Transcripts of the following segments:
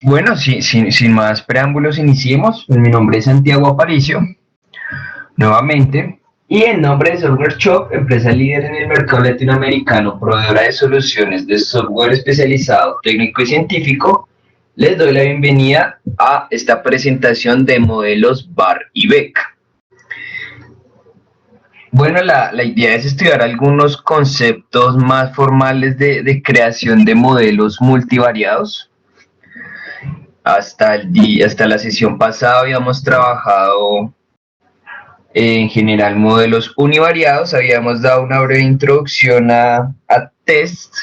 Bueno, sin más preámbulos, iniciemos. Mi nombre es Santiago Aparicio, nuevamente. Y en nombre de Software Shop, empresa líder en el mercado latinoamericano, proveedora de soluciones de software especializado, técnico y científico, les doy la bienvenida a esta presentación de modelos BAR y BEC. Bueno, la idea es estudiar algunos conceptos más formales de creación de modelos multivariados. Hasta la sesión pasada habíamos trabajado en general modelos univariados, habíamos dado una breve introducción eh, al test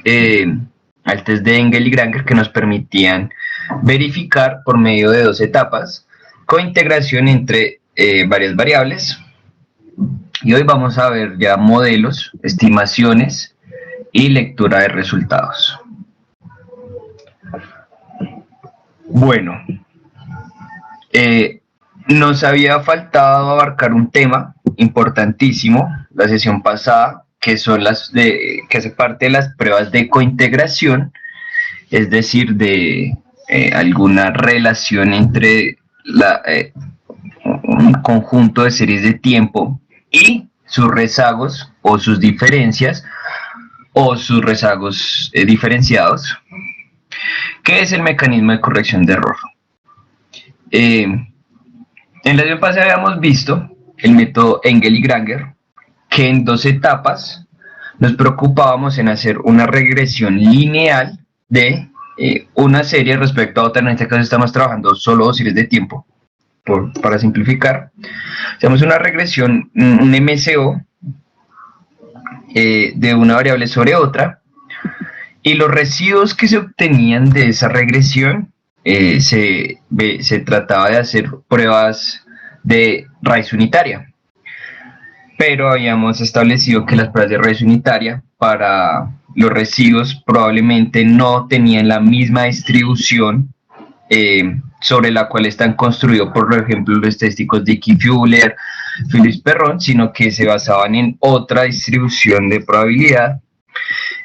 de Engel y Granger que nos permitían verificar por medio de dos etapas cointegración entre varias variables. Y hoy vamos a ver ya modelos, estimaciones y lectura de resultados. Bueno, nos había faltado abarcar un tema importantísimo la sesión pasada, que son que hace parte de las pruebas de cointegración, es decir, de alguna relación entre un conjunto de series de tiempo y sus rezagos o sus diferencias o sus rezagos diferenciados. ¿Qué es el mecanismo de corrección de error? En la sesión pasada habíamos visto el método Engel y Granger, que en dos etapas nos preocupábamos en hacer una regresión lineal de una serie respecto a otra. En este caso estamos trabajando solo dos series de tiempo, para simplificar. Hacemos una regresión, un MCO, de una variable sobre otra, y los residuos que se obtenían de esa regresión se trataba de hacer pruebas de raíz unitaria, pero habíamos establecido que las pruebas de raíz unitaria para los residuos probablemente no tenían la misma distribución sobre la cual están construidos, por ejemplo, los estadísticos de Dickey-Fuller, Phillips-Perron, sino que se basaban en otra distribución de probabilidad.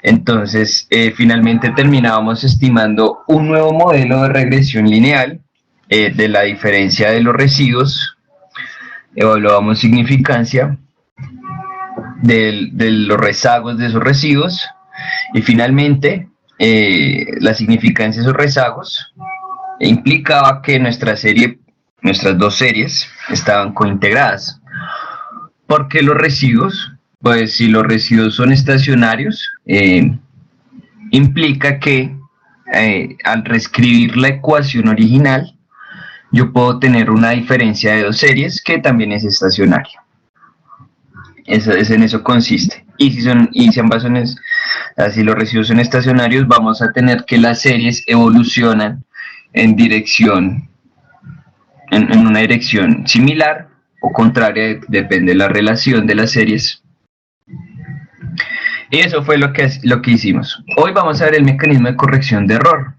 Entonces, finalmente terminábamos estimando un nuevo modelo de regresión lineal de la diferencia de los residuos, evaluábamos significancia de los rezagos de esos residuos y finalmente la significancia de esos rezagos implicaba que nuestras dos series estaban cointegradas, porque los residuos, pues si los residuos son estacionarios, implica que al reescribir la ecuación original, yo puedo tener una diferencia de dos series que también es estacionaria. En eso consiste. Y si ambas son, así los residuos son estacionarios, vamos a tener que las series evolucionan en una dirección similar o contraria, depende de la relación de las series. Y eso fue lo que hicimos. Hoy vamos a ver el mecanismo de corrección de error.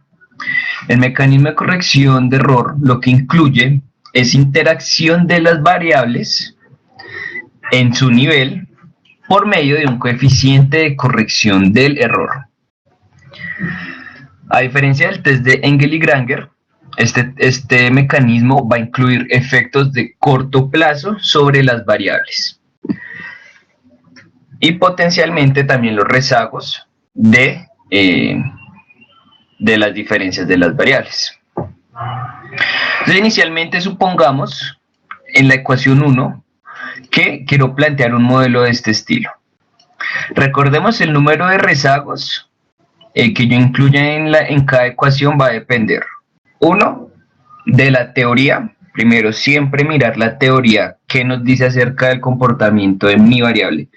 El mecanismo de corrección de error lo que incluye es interacción de las variables en su nivel por medio de un coeficiente de corrección del error. A diferencia del test de Engel y Granger, este mecanismo va a incluir efectos de corto plazo sobre las variables y potencialmente también los rezagos de las diferencias de las variables. Entonces, inicialmente supongamos en la ecuación 1 que quiero plantear un modelo de este estilo. Recordemos el número de rezagos que yo incluya en cada ecuación va a depender, uno, de la teoría. Primero, siempre mirar la teoría que nos dice acerca del comportamiento de mi variable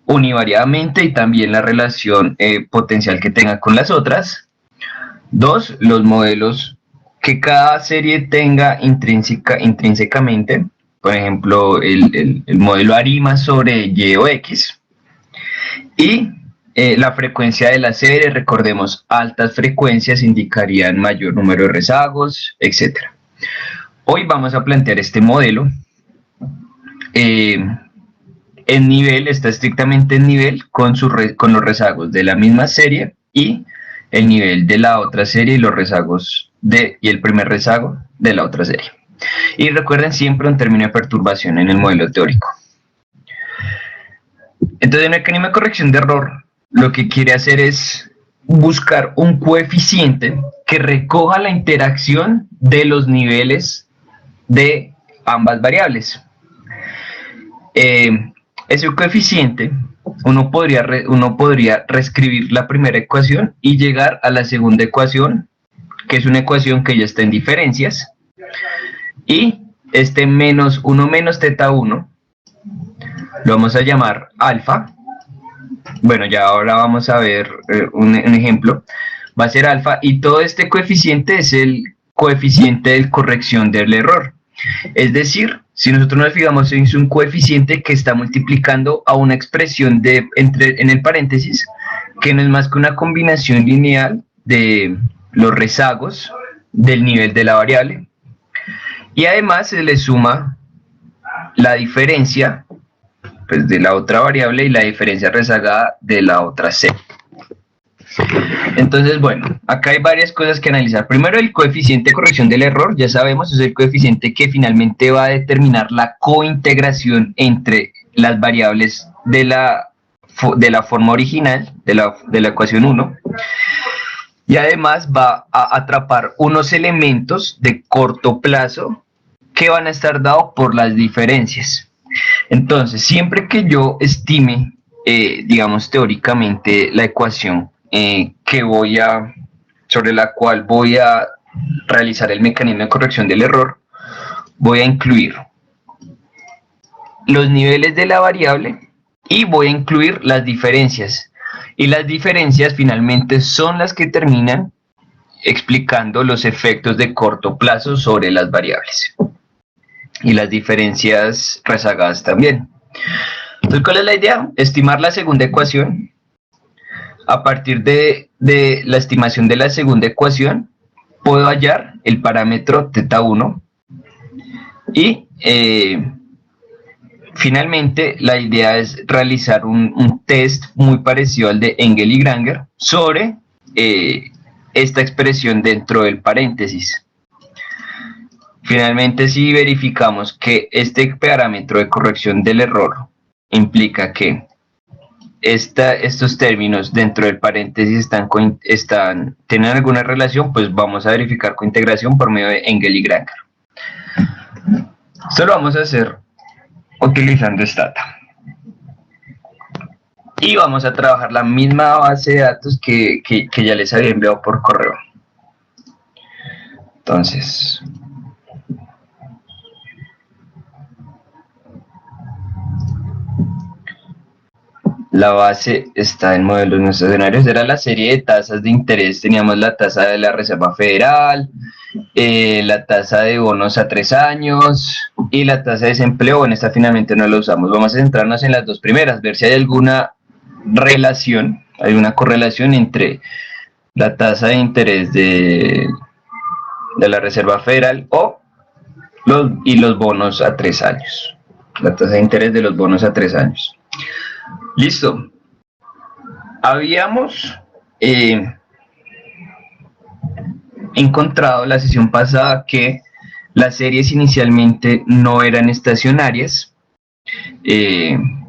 univariadamente y también la relación potencial que tenga con las otras. Dos, los modelos que cada serie tenga intrínsecamente, por ejemplo, el modelo ARIMA sobre Y o X. Y la frecuencia de la serie, recordemos, altas frecuencias indicarían mayor número de rezagos, etc. Hoy vamos a plantear este modelo. En nivel, está estrictamente en nivel con los rezagos de la misma serie y el nivel de la otra serie y los rezagos y el primer rezago de la otra serie. Y recuerden siempre un término de perturbación en el modelo teórico. Entonces el mecanismo de corrección de error lo que quiere hacer es buscar un coeficiente que recoja la interacción de los niveles de ambas variables. Ese coeficiente uno podría reescribir la primera ecuación y llegar a la segunda ecuación, que es una ecuación que ya está en diferencias, y este menos 1 menos teta 1 lo vamos a llamar alfa. Bueno, ya ahora vamos a ver un ejemplo. Va a ser alfa y todo este coeficiente es el coeficiente de corrección del error. Es decir, si nosotros nos fijamos, es un coeficiente que está multiplicando a una expresión en el paréntesis, que no es más que una combinación lineal de los rezagos del nivel de la variable. Y además se le suma la diferencia pues, de la otra variable y la diferencia rezagada de la otra c. Entonces, bueno, acá hay varias cosas que analizar. Primero, el coeficiente de corrección del error, ya sabemos, es el coeficiente que finalmente va a determinar la cointegración entre las variables de la forma original, de la ecuación 1, y además va a atrapar unos elementos de corto plazo que van a estar dados por las diferencias. Entonces, siempre que yo estime, digamos teóricamente, la ecuación sobre la cual voy a realizar el mecanismo de corrección del error, voy a incluir los niveles de la variable y voy a incluir las diferencias. Y las diferencias finalmente son las que terminan explicando los efectos de corto plazo sobre las variables. Y las diferencias rezagadas también. Entonces, ¿cuál es la idea? Estimar la segunda ecuación. A partir de la estimación de la segunda ecuación, puedo hallar el parámetro θ1 y finalmente la idea es realizar un test muy parecido al de Engel y Granger sobre esta expresión dentro del paréntesis. Finalmente, si verificamos que este parámetro de corrección del error implica que estos términos dentro del paréntesis tienen alguna relación, pues vamos a verificar cointegración por medio de Engel y Granger. Esto lo vamos a hacer utilizando Stata. Y vamos a trabajar la misma base de datos que ya les había enviado por correo. Entonces, la base está en modelos no estacionarios. Era la serie de tasas de interés. Teníamos la tasa de la Reserva Federal, la tasa de bonos a 3 años y la tasa de desempleo. Bueno, esta finalmente no la usamos. Vamos a centrarnos en las dos primeras, ver si hay alguna relación, hay una correlación entre la tasa de interés de la Reserva Federal y los bonos a 3 años. La tasa de interés de los bonos a 3 años. Listo. Habíamos encontrado la sesión pasada que las series inicialmente no eran estacionarias,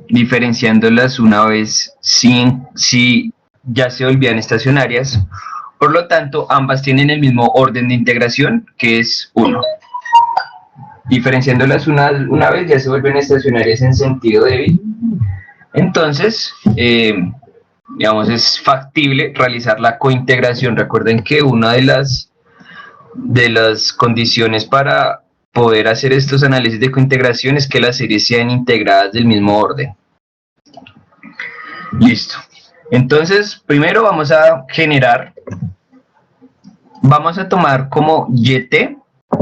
diferenciándolas una vez si ya se volvían estacionarias. Por lo tanto, ambas tienen el mismo orden de integración, que es 1. Diferenciándolas una vez ya se vuelven estacionarias en sentido débil. Entonces, digamos, es factible realizar la cointegración. Recuerden que una de las condiciones para poder hacer estos análisis de cointegración es que las series sean integradas del mismo orden. Listo. Entonces, primero vamos a tomar como YT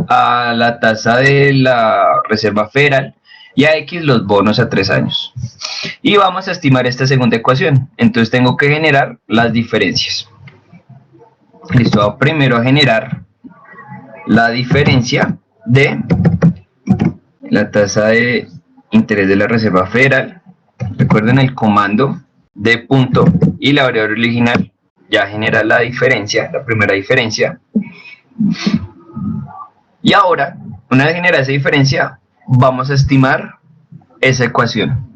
a la tasa de la Reserva Federal y a X los bonos a 3 años. Y vamos a estimar esta segunda ecuación. Entonces tengo que generar las diferencias. Listo, voy primero a generar la diferencia de la tasa de interés de la Reserva Federal. Recuerden el comando de punto y la variable original ya genera la diferencia, la primera diferencia. Y ahora, una vez generada esa diferencia, vamos a estimar esa ecuación.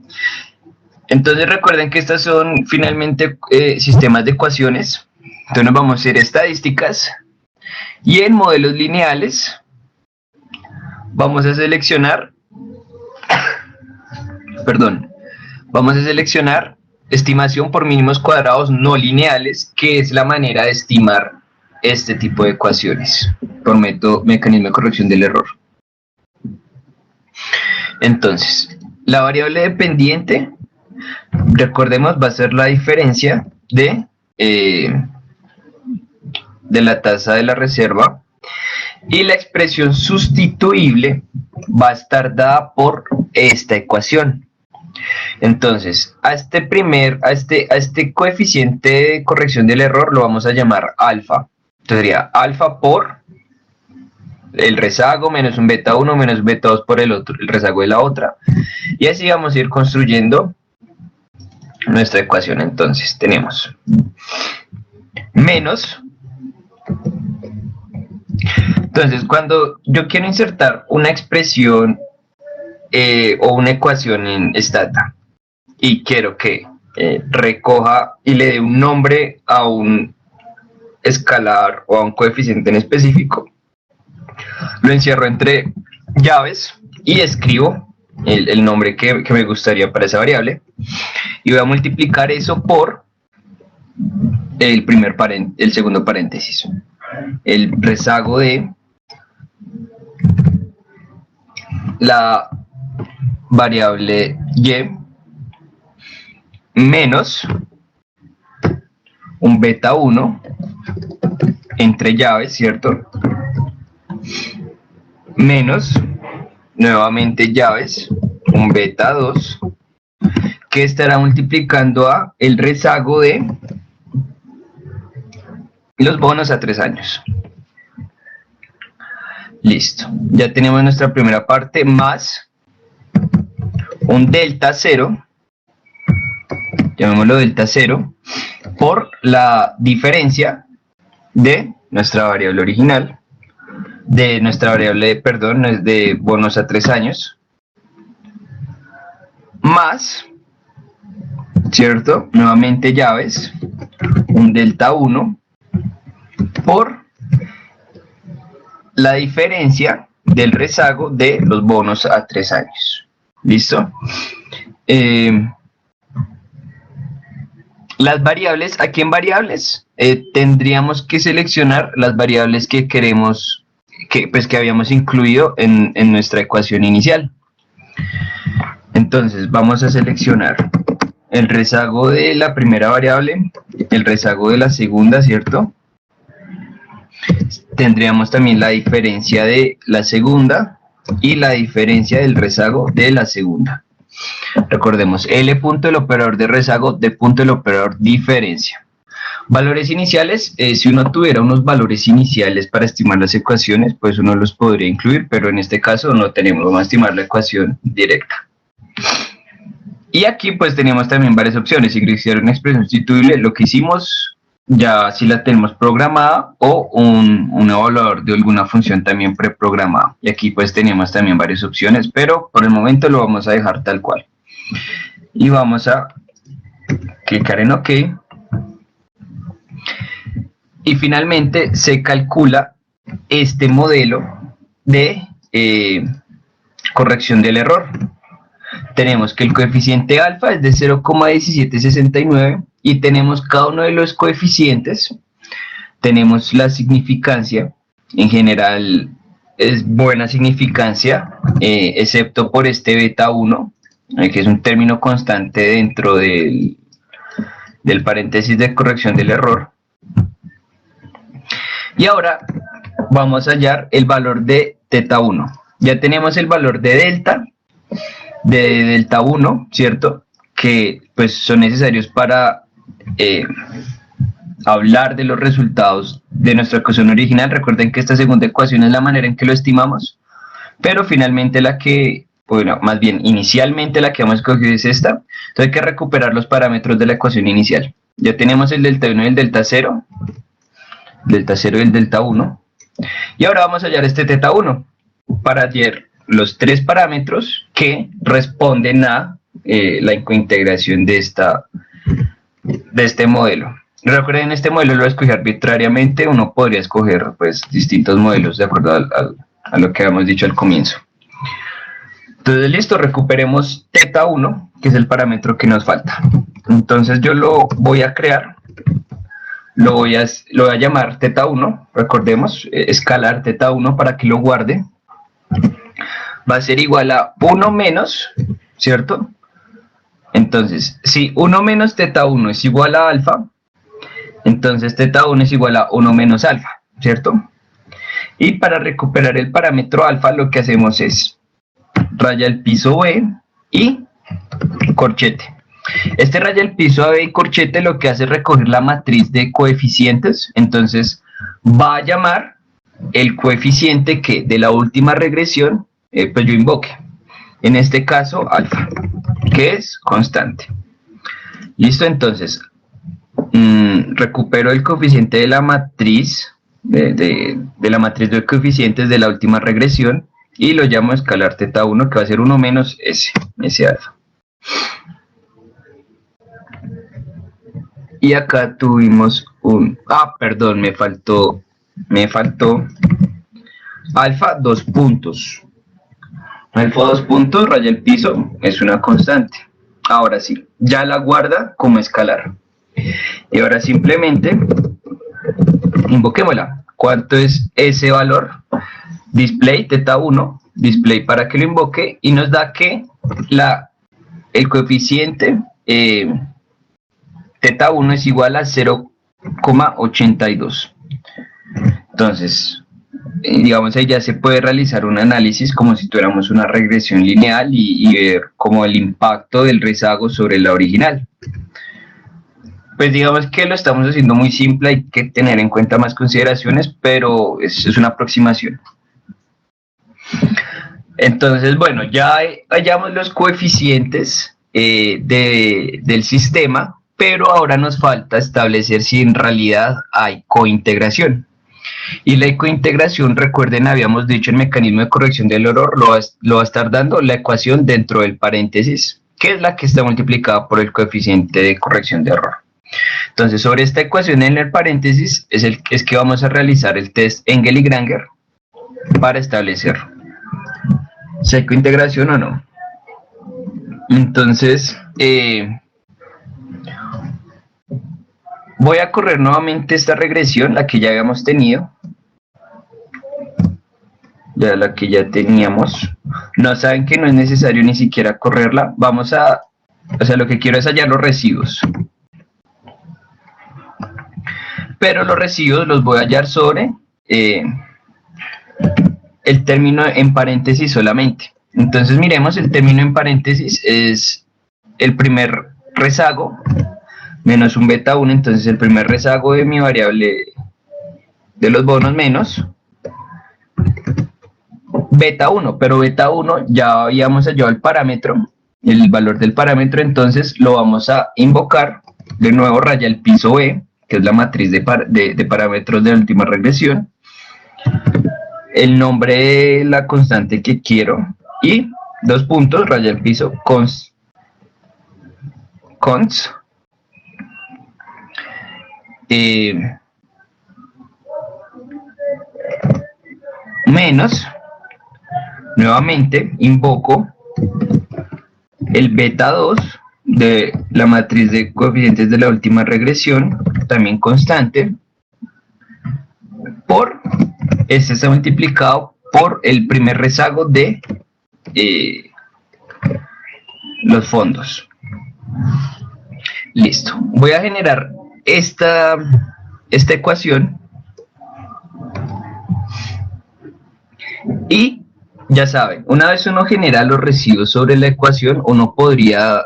Entonces recuerden que estas son finalmente sistemas de ecuaciones. Entonces nos vamos a hacer estadísticas y en modelos lineales vamos a seleccionar, vamos a seleccionar estimación por mínimos cuadrados no lineales, que es la manera de estimar este tipo de ecuaciones por mecanismo de corrección del error. Entonces, la variable dependiente, recordemos, va a ser la diferencia de la tasa de la reserva, y la expresión sustituible va a estar dada por esta ecuación. Entonces, a este coeficiente de corrección del error lo vamos a llamar alfa. Entonces sería alfa por el rezago menos un beta 1 menos beta 2 por el rezago de la otra. Y así vamos a ir construyendo nuestra ecuación. Entonces tenemos menos. Entonces, cuando yo quiero insertar una expresión o una ecuación en Stata y quiero que recoja y le dé un nombre a un escalar o a un coeficiente en específico, lo encierro entre llaves y escribo el nombre que me gustaría para esa variable y voy a multiplicar eso por el segundo paréntesis, el rezago de la variable y menos un beta 1 entre llaves, ¿cierto? Menos nuevamente llaves, un beta 2, que estará multiplicando a el rezago de los bonos a 3 años. Listo, ya tenemos nuestra primera parte más un delta 0, llamémoslo delta 0, por la diferencia de nuestra variable original, de nuestra variable, perdón, de bonos a 3 años, más, ¿cierto? Nuevamente llaves, un delta 1, por la diferencia del rezago de los bonos a 3 años. ¿Listo? Las variables, aquí en variables, tendríamos que seleccionar las variables que queremos, que habíamos incluido en nuestra ecuación inicial. Entonces, vamos a seleccionar el rezago de la primera variable, el rezago de la segunda, ¿cierto? Tendríamos también la diferencia de la segunda y la diferencia del rezago de la segunda. Recordemos, L punto el operador de rezago, D punto el operador diferencia. Valores iniciales, si uno tuviera unos valores iniciales para estimar las ecuaciones, pues uno los podría incluir, pero en este caso no tenemos, vamos a estimar la ecuación directa. Y aquí pues tenemos también varias opciones, si quisiera una expresión sustituible, lo que hicimos ya si la tenemos programada o un evaluador de alguna función también preprogramada. Y aquí pues tenemos también varias opciones, pero por el momento lo vamos a dejar tal cual. Y vamos a clicar en OK. Y finalmente se calcula este modelo de corrección del error. Tenemos que el coeficiente alfa es de 0,1769 y tenemos cada uno de los coeficientes. Tenemos la significancia, en general es buena significancia, excepto por este beta 1, que es un término constante dentro del paréntesis de corrección del error. Y ahora vamos a hallar el valor de teta 1. Ya tenemos el valor de delta 1, ¿cierto? Que pues son necesarios para hablar de los resultados de nuestra ecuación original. Recuerden que esta segunda ecuación es la manera en que lo estimamos, pero finalmente más bien inicialmente la que hemos escogido es esta. Entonces hay que recuperar los parámetros de la ecuación inicial. Ya tenemos el delta 1 y el delta 0. Delta 0 y el delta 1. Y ahora vamos a hallar este teta 1 para hallar los tres parámetros que responden a la cointegración de este modelo. Recuerden, este modelo lo escogí arbitrariamente, uno podría escoger pues distintos modelos de acuerdo a lo que habíamos dicho al comienzo. Entonces listo, recuperemos teta 1, que es el parámetro que nos falta. Entonces yo lo voy a crear, lo voy a llamar teta 1, recordemos, escalar teta 1 para que lo guarde. Va a ser igual a 1 menos, ¿cierto? Entonces, si 1 menos teta 1 es igual a alfa, entonces teta 1 es igual a 1 menos alfa, ¿cierto? Y para recuperar el parámetro alfa, lo que hacemos es raya el piso B y corchete. Este raya el piso B y corchete lo que hace es recoger la matriz de coeficientes, entonces va a llamar el coeficiente que de la última regresión pues yo invoque. En este caso, alfa, que es constante. Listo, entonces, recupero el coeficiente de la matriz, de la matriz de coeficientes de la última regresión, y lo llamo escalar teta 1, que va a ser 1 menos ese alfa. Y acá tuvimos perdón, me faltó alfa 2 puntos. Alfa 2 puntos, raya el piso, es una constante. Ahora sí, ya la guarda como escalar. Y ahora simplemente invoquémosla. ¿Cuánto es ese valor? Display teta 1, display para que lo invoque, y nos da que el coeficiente teta 1 es igual a 0,82. Entonces, digamos, ahí ya se puede realizar un análisis como si tuviéramos una regresión lineal y ver como el impacto del rezago sobre la original. Pues digamos que lo estamos haciendo muy simple, hay que tener en cuenta más consideraciones, pero es una aproximación. Entonces, bueno, ya hallamos los coeficientes del sistema, pero ahora nos falta establecer si en realidad hay cointegración. Y la cointegración, recuerden, habíamos dicho el mecanismo de corrección del error lo va a estar dando la ecuación dentro del paréntesis, que es la que está multiplicada por el coeficiente de corrección de error. Entonces, sobre esta ecuación en el paréntesis es que vamos a realizar el test Engel y Granger para establecer si hay cointegración o no. Entonces, voy a correr nuevamente esta regresión, la que ya habíamos tenido. La que ya teníamos. No saben que no es necesario ni siquiera correrla. O sea, lo que quiero es hallar los residuos. Pero los residuos los voy a hallar sobre el término en paréntesis solamente. Entonces miremos, el término en paréntesis es el primer rezago menos un beta 1, entonces el primer rezago de mi variable de los bonos menos beta 1, pero beta 1 ya habíamos hallado el parámetro, el valor del parámetro, entonces lo vamos a invocar, de nuevo raya el piso B, que es la matriz de parámetros de la última regresión, el nombre de la constante que quiero, y 2 puntos, raya el piso, const menos, nuevamente invoco el beta 2 de la matriz de coeficientes de la última regresión, también constante, por este está multiplicado por el primer rezago de los fondos. Listo, voy a generar esta ecuación y ya saben, una vez uno genera los residuos sobre la ecuación, uno podría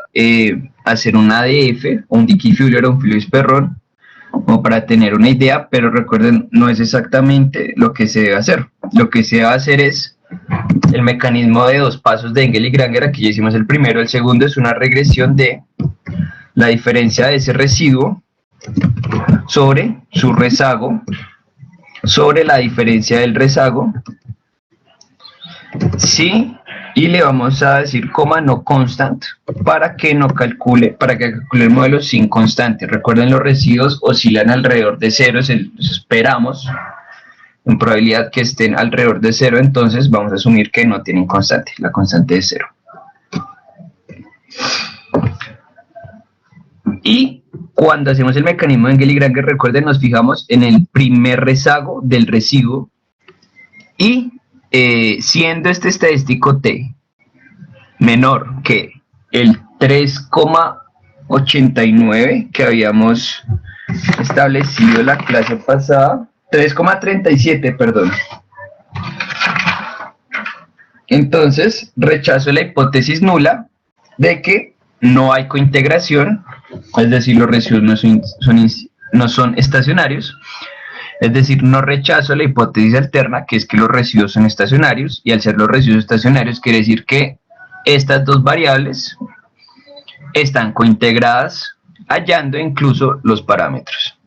hacer un ADF, un Dickey-Fuller o un Phillips-Perron, como para tener una idea, pero recuerden, no es exactamente lo que se debe hacer. Lo que se debe hacer es el mecanismo de 2 pasos de Engel y Granger. Aquí ya hicimos el primero, el segundo es una regresión de la diferencia de ese residuo sobre su rezago, sobre la diferencia del rezago, sí, y le vamos a decir coma no constant para que calcule el modelo sin constante. Recuerden, los residuos oscilan alrededor de cero, esperamos en probabilidad que estén alrededor de cero, entonces vamos a asumir que no tienen constante, la constante es cero. Y cuando hacemos el mecanismo de Engel y Granger, recuerden, nos fijamos en el primer rezago del residuo y siendo este estadístico T menor que el 3,89 que habíamos establecido la clase pasada, 3,37, perdón. Entonces, rechazo la hipótesis nula de que no hay cointegración, es decir, los residuos no son estacionarios, es decir, no rechazo la hipótesis alterna, que es que los residuos son estacionarios, y al ser los residuos estacionarios quiere decir que estas dos variables están cointegradas, hallando incluso los parámetros.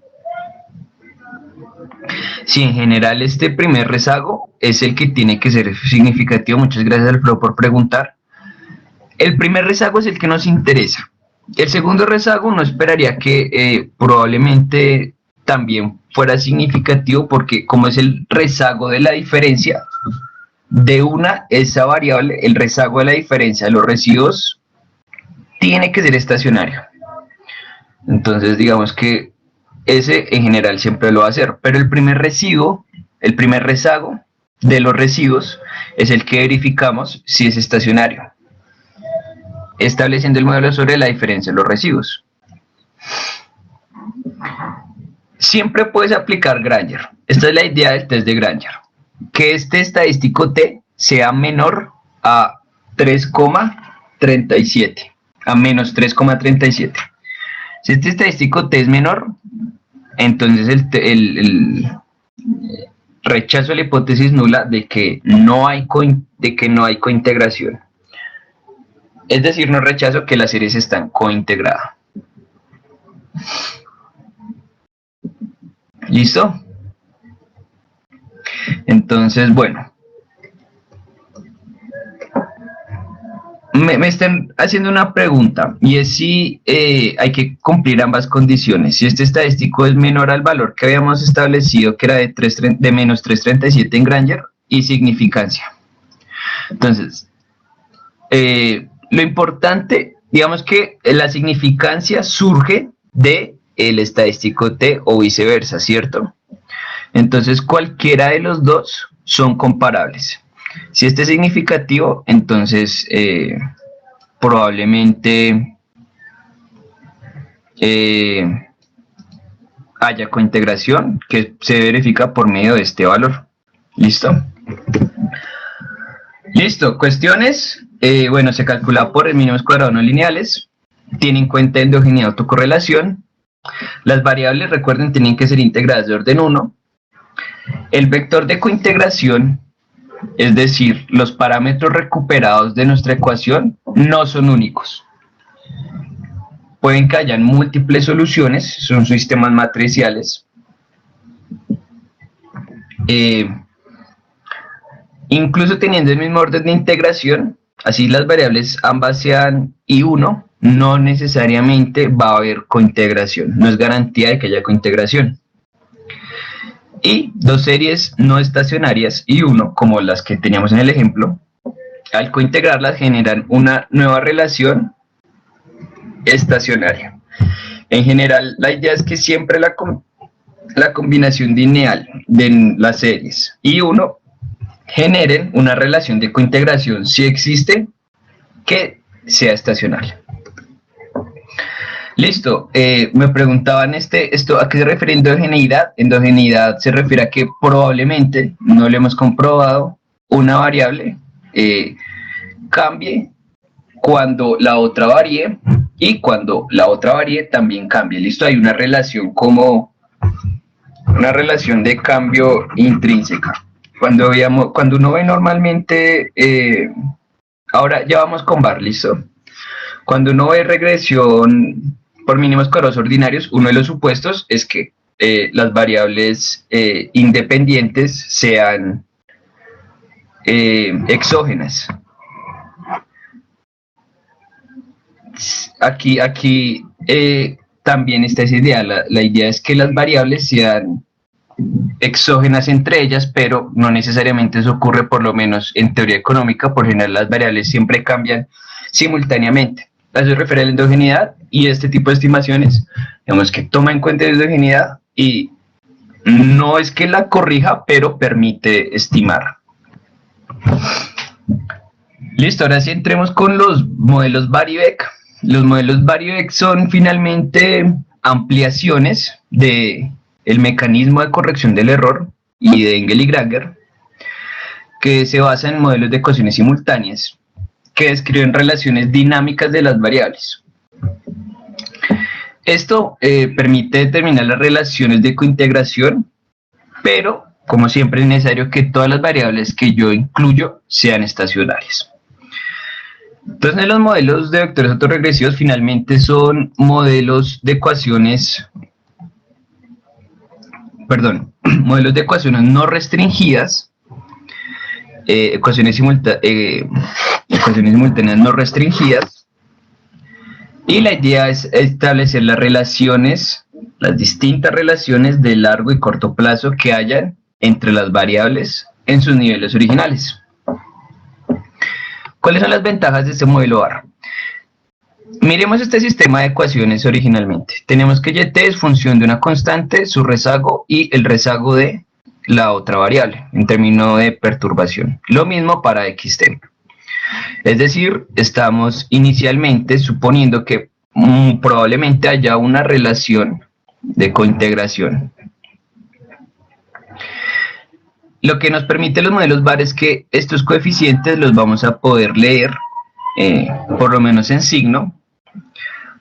Si en general este primer rezago es el que tiene que ser significativo, muchas gracias Alfredo por preguntar. El primer rezago es el que nos interesa. El segundo rezago no esperaría que probablemente también fuera significativo, porque como es el rezago de la diferencia de esa variable, el rezago de la diferencia de los residuos tiene que ser estacionario. Entonces digamos que ese en general siempre lo va a hacer, pero el primer rezago de los residuos es el que verificamos si es estacionario, estableciendo el modelo sobre la diferencia de los residuos. Siempre puedes aplicar Granger. Esta es la idea del test de Granger, que este estadístico T sea menor a 3,37, a menos 3,37. Si este estadístico T es menor, entonces el rechazo la hipótesis nula de que no hay cointegración. Es decir, no rechazo que las series están cointegradas. ¿Listo? Entonces, bueno. Me están haciendo una pregunta, y es si hay que cumplir ambas condiciones. Si este estadístico es menor al valor que habíamos establecido, que era de menos 3,37 en Granger, y significancia. Entonces, lo importante, digamos que la significancia surge de el estadístico T o viceversa, ¿cierto? Entonces, cualquiera de los dos son comparables. Si este es significativo, entonces probablemente haya cointegración, que se verifica por medio de este valor. ¿Listo? Listo. ¿Cuestiones? Bueno, se calcula por el mínimos cuadrados no lineales. Tiene en cuenta endogeneidad o autocorrelación. Las variables, recuerden, tienen que ser integradas de orden 1. El vector de cointegración, es decir, los parámetros recuperados de nuestra ecuación, no son únicos. Pueden que hayan múltiples soluciones, son sistemas matriciales. Incluso teniendo el mismo orden de integración, así las variables ambas sean I1, no necesariamente va a haber cointegración, no es garantía de que haya cointegración. Y dos series no estacionarias I1, como las que teníamos en el ejemplo, al cointegrarlas generan una nueva relación estacionaria. En general, la idea es que siempre la combinación lineal de las series I1 generen una relación de cointegración, si existe, que sea estacionaria. Listo, me preguntaban esto ¿a qué se refiere endogeneidad? Endogeneidad se refiere a que probablemente, no lo hemos comprobado, una variable cambie cuando la otra varíe, y cuando la otra varíe también cambie. Listo, hay una relación de cambio intrínseca. Cuando uno ve normalmente, ahora ya vamos con VAR, listo. Cuando uno ve regresión por mínimos cuadrados ordinarios, uno de los supuestos es que las variables independientes sean exógenas. Aquí también está esa idea. La idea es que las variables sean exógenas entre ellas, pero no necesariamente eso ocurre, por lo menos en teoría económica. Por general las variables siempre cambian simultáneamente. A eso se refiere a la endogeneidad, y este tipo de estimaciones, digamos que toma en cuenta la endogeneidad y no es que la corrija, pero permite estimar. Listo, ahora sí entremos con los modelos Vari-Beck. Los modelos Vari-Beck son finalmente ampliaciones del mecanismo de corrección del error y de Engel y Granger, que se basan en modelos de ecuaciones simultáneas que describen relaciones dinámicas de las variables. Esto permite determinar las relaciones de cointegración, pero como siempre es necesario que todas las variables que yo incluyo sean estacionarias. Entonces, los modelos de vectores autorregresivos finalmente son modelos de ecuaciones, modelos de ecuaciones no restringidas, ecuaciones simultáneas no restringidas, y la idea es establecer las relaciones, las distintas relaciones de largo y corto plazo que hayan entre las variables en sus niveles originales. ¿Cuáles son las ventajas de este modelo AR? Miremos este sistema de ecuaciones originalmente. Tenemos que YT es función de una constante, su rezago y el rezago de la otra variable en términos de perturbación. Lo mismo para XT. Es decir, estamos inicialmente suponiendo que probablemente haya una relación de cointegración. Lo que nos permite los modelos VAR es que estos coeficientes los vamos a poder leer, por lo menos en signo,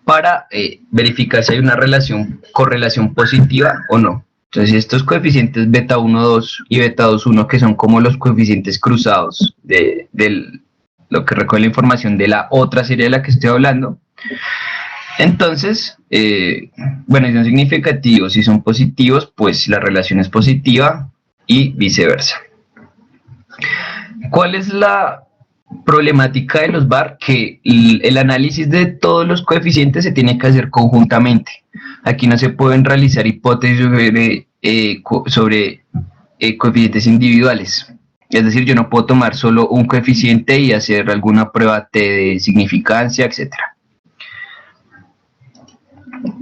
para verificar si hay una correlación positiva o no. Entonces estos coeficientes beta 1, 2 y beta 2, 1, que son como los coeficientes cruzados de lo que recoge la información de la otra serie de la que estoy hablando. Entonces, bueno, si son significativos, si son positivos, pues la relación es positiva y viceversa. ¿Cuál es la problemática de los VAR? Que el análisis de todos los coeficientes se tiene que hacer conjuntamente. Aquí no se pueden realizar hipótesis sobre coeficientes individuales. Es decir, yo no puedo tomar solo un coeficiente y hacer alguna prueba T de significancia, etc.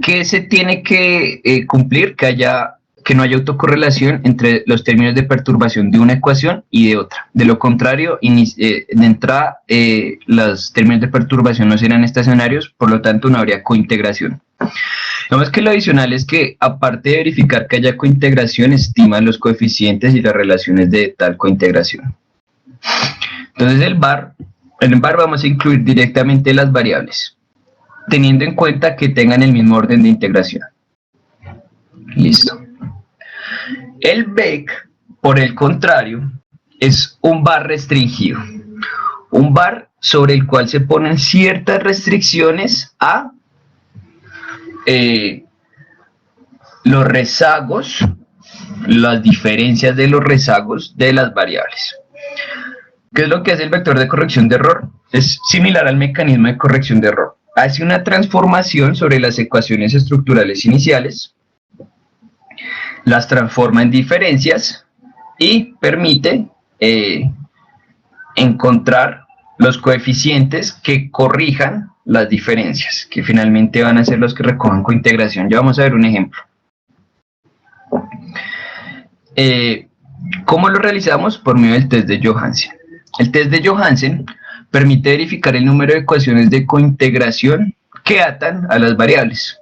¿Qué se tiene que cumplir? Que no haya autocorrelación entre los términos de perturbación de una ecuación y de otra. De lo contrario, de entrada, los términos de perturbación no serán estacionarios, por lo tanto no habría cointegración. Vemos que lo adicional es que, aparte de verificar que haya cointegración, estima los coeficientes y las relaciones de tal cointegración. Entonces en el VAR vamos a incluir directamente las variables, teniendo en cuenta que tengan el mismo orden de integración. Listo. El Beck, por el contrario, es un VAR restringido. Un VAR sobre el cual se ponen ciertas restricciones a los rezagos, las diferencias de los rezagos de las variables. ¿Qué es lo que hace el vector de corrección de error? Es similar al mecanismo de corrección de error. Hace una transformación sobre las ecuaciones estructurales iniciales, las transforma en diferencias y permite encontrar los coeficientes que corrijan las diferencias, que finalmente van a ser los que recojan cointegración. Ya vamos a ver un ejemplo. ¿Cómo lo realizamos? Por medio del test de Johansen. El test de Johansen permite verificar el número de ecuaciones de cointegración que atan a las variables.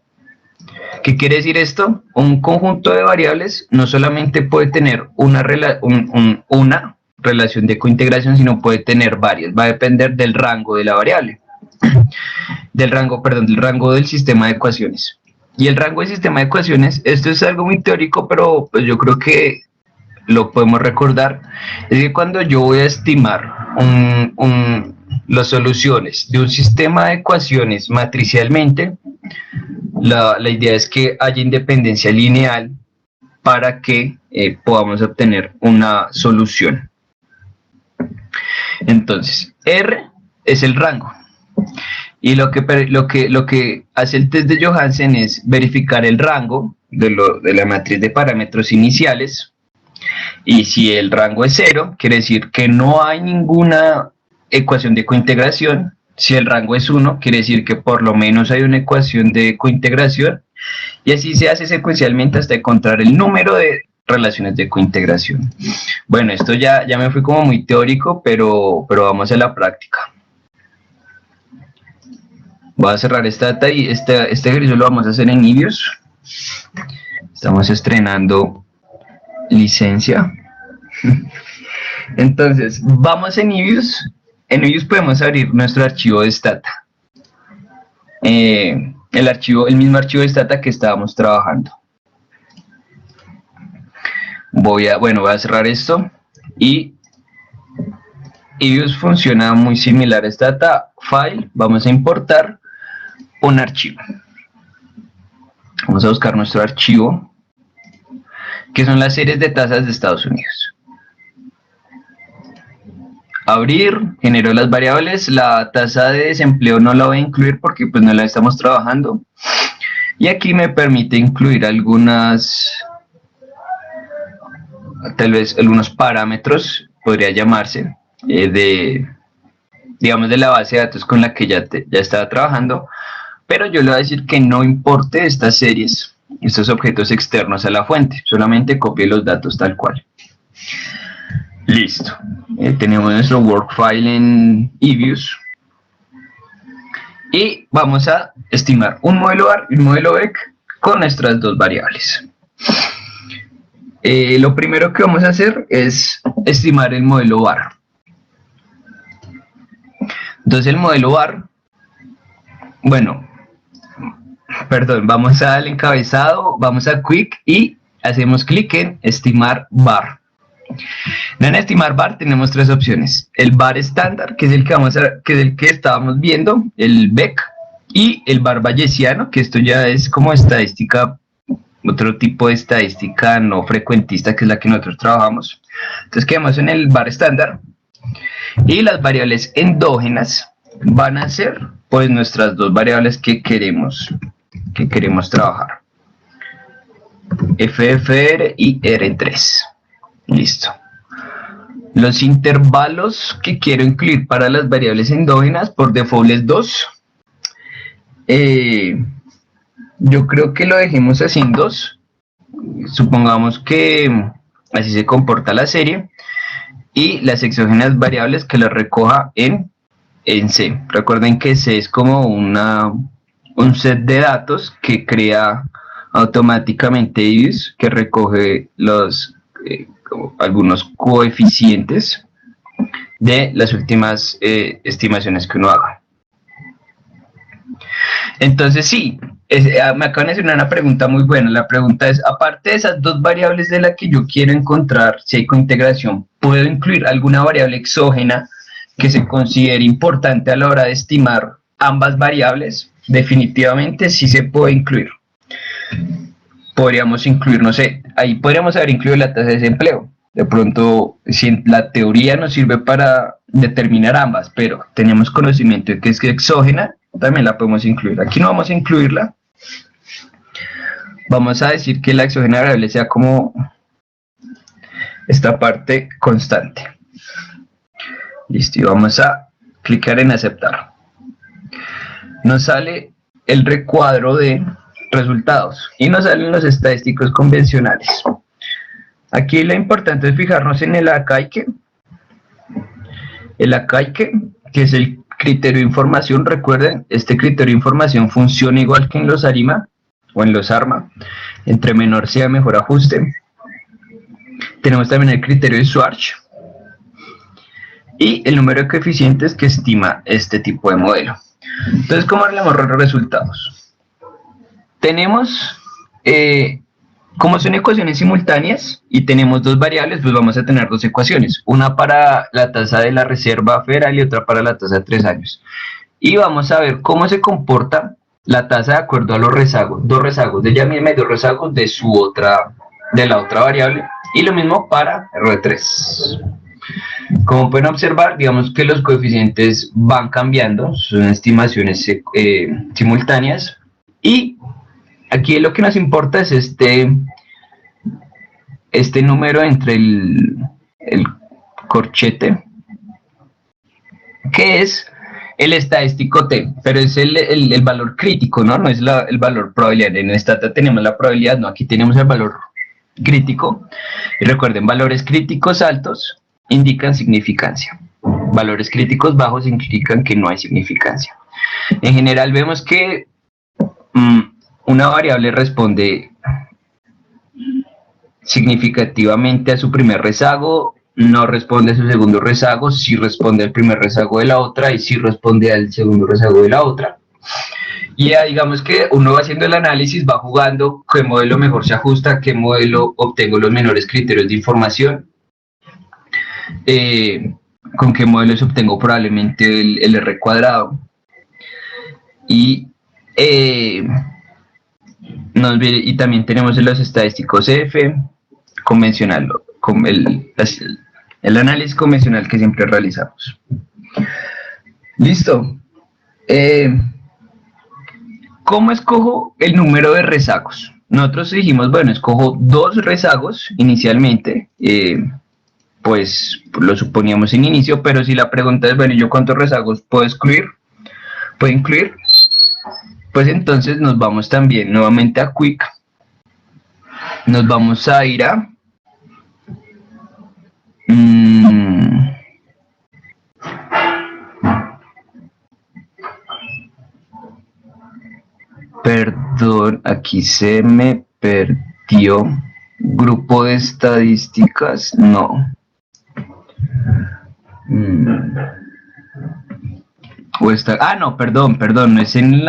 ¿Qué quiere decir esto? Un conjunto de variables no solamente puede tener una relación de cointegración, sino puede tener varias. Va a depender del rango de la variable. Del rango del sistema de ecuaciones. Y el rango del sistema de ecuaciones, esto es algo muy teórico, pero pues yo creo que lo podemos recordar, es que cuando yo voy a estimar las soluciones de un sistema de ecuaciones matricialmente, la idea es que haya independencia lineal para que podamos obtener una solución. Entonces, R es el rango. Y lo que hace el test de Johansen es verificar el rango de la matriz de parámetros iniciales. Y si el rango es 0, quiere decir que no hay ninguna ecuación de cointegración. Si el rango es 1, quiere decir que por lo menos hay una ecuación de cointegración. Y así se hace secuencialmente hasta encontrar el número de relaciones de cointegración. Bueno, esto ya me fui como muy teórico, pero vamos a la práctica. Voy a cerrar esta data y este ejercicio lo vamos a hacer en Ibius. Estamos estrenando licencia. Entonces, vamos en Ibius. En Ibius podemos abrir nuestro archivo de Stata. El mismo archivo de Stata que estábamos trabajando. Voy a cerrar esto y Ibius funciona muy similar a Stata. File, vamos a importar un archivo. Vamos a buscar nuestro archivo, que son las series de tasas de Estados Unidos. Abrir, generó las variables, la tasa de desempleo no la voy a incluir porque pues no la estamos trabajando. Y aquí me permite incluir tal vez algunos parámetros, podría llamarse, digamos de la base de datos con la que ya estaba trabajando, pero yo le voy a decir que no importe estas series, estos objetos externos a la fuente, solamente copie los datos tal cual. Listo. Tenemos nuestro workfile en Ibius. Y vamos a estimar un modelo AR y un modelo BEC con nuestras dos variables. Lo primero que vamos a hacer es estimar el modelo VAR. Entonces el modelo VAR, vamos al encabezado, vamos a Quick y hacemos clic en estimar VAR. En estimar VAR tenemos tres opciones: el VAR estándar, que es el que estábamos viendo, el BEC, y el VAR bayesiano, que esto ya es como estadística, otro tipo de estadística no frecuentista, que es la que nosotros trabajamos. Entonces quedamos en el VAR estándar y las variables endógenas van a ser pues nuestras dos variables que queremos trabajar: FFR y R3. Listo. Los intervalos que quiero incluir para las variables endógenas por default es 2. Yo creo que lo dejemos así en 2. Supongamos que así se comporta la serie. Y las exógenas variables que las recoja en C. Recuerden que C es como un set de datos que crea automáticamente Ibius, que recoge algunos coeficientes de las últimas estimaciones que uno haga. Entonces sí, me acaban de hacer una pregunta muy buena. La pregunta es: aparte de esas dos variables de las que yo quiero encontrar si hay cointegración, ¿puedo incluir alguna variable exógena que se considere importante a la hora de estimar ambas variables? Definitivamente sí se puede incluir. Podríamos incluir, no sé, ahí podríamos haber incluido la tasa de desempleo. De pronto, si la teoría nos sirve para determinar ambas, pero tenemos conocimiento de que es exógena, también la podemos incluir. Aquí no vamos a incluirla. Vamos a decir que la exógena variable sea como esta parte constante. Listo, y vamos a clicar en aceptar. Nos sale el recuadro de resultados y nos salen los estadísticos convencionales. Aquí lo importante es fijarnos en el ACAIQUE. El ACAIQUE, que es el criterio de información. Recuerden, este criterio de información funciona igual que en los ARIMA o en los ARMA. Entre menor sea, mejor ajuste. Tenemos también el criterio de Schwartz y el número de coeficientes que estima este tipo de modelo. Entonces, ¿cómo arreglamos los resultados? Tenemos Como son ecuaciones simultáneas y tenemos dos variables, pues vamos a tener dos ecuaciones, una para la tasa de la reserva federal y otra para la tasa de 3 años. Y vamos a ver cómo se comporta la tasa de acuerdo a los rezagos, dos rezagos de ella misma y dos rezagos de la otra variable, y lo mismo para R3. Como pueden observar, digamos que los coeficientes van cambiando, son estimaciones simultáneas, y aquí lo que nos importa es este número entre el corchete, que es el estadístico T, pero es el valor crítico, ¿no? No es el valor probabilidad. En Stata tenemos la probabilidad, no, aquí tenemos el valor crítico. Y recuerden, valores críticos altos indican significancia. Valores críticos bajos indican que no hay significancia. En general vemos que una variable responde significativamente a su primer rezago, no responde a su segundo rezago, sí responde al primer rezago de la otra y sí responde al segundo rezago de la otra. Y ya digamos que uno va haciendo el análisis, va jugando qué modelo mejor se ajusta, qué modelo obtengo los menores criterios de información, con qué modelos obtengo probablemente el R cuadrado. Y, y también tenemos los estadísticos F, convencional, el análisis convencional que siempre realizamos. Listo. ¿Cómo escojo el número de rezagos? Nosotros dijimos, bueno, escojo dos rezagos inicialmente, pues lo suponíamos en inicio, pero si la pregunta es, bueno, ¿yo cuántos rezagos puedo incluir? Pues entonces nos vamos también nuevamente a Quick. Nos vamos a ir a perdón, aquí se me perdió. Grupo de estadísticas, no. No, perdón, no es en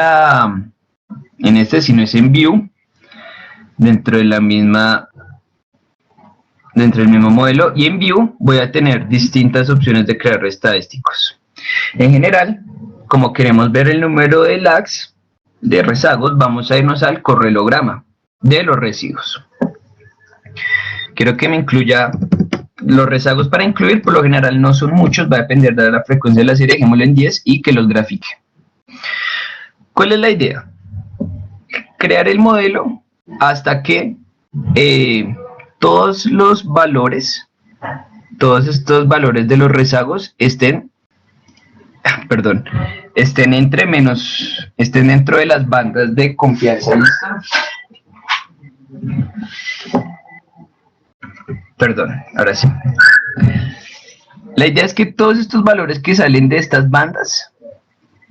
sino es en View, dentro del mismo modelo, y en View voy a tener distintas opciones de crear estadísticos. En general, como queremos ver el número de lags, de rezagos, vamos a irnos al correlograma de los residuos. Quiero que me incluya los rezagos. Para incluir, por lo general no son muchos, va a depender de la frecuencia de la serie, dejémoslo en 10 y que los grafique. ¿Cuál es la idea? Crear el modelo hasta que todos estos valores de los rezagos estén dentro de las bandas de confianza. Perdón, ahora sí. La idea es que todos estos valores que salen de estas bandas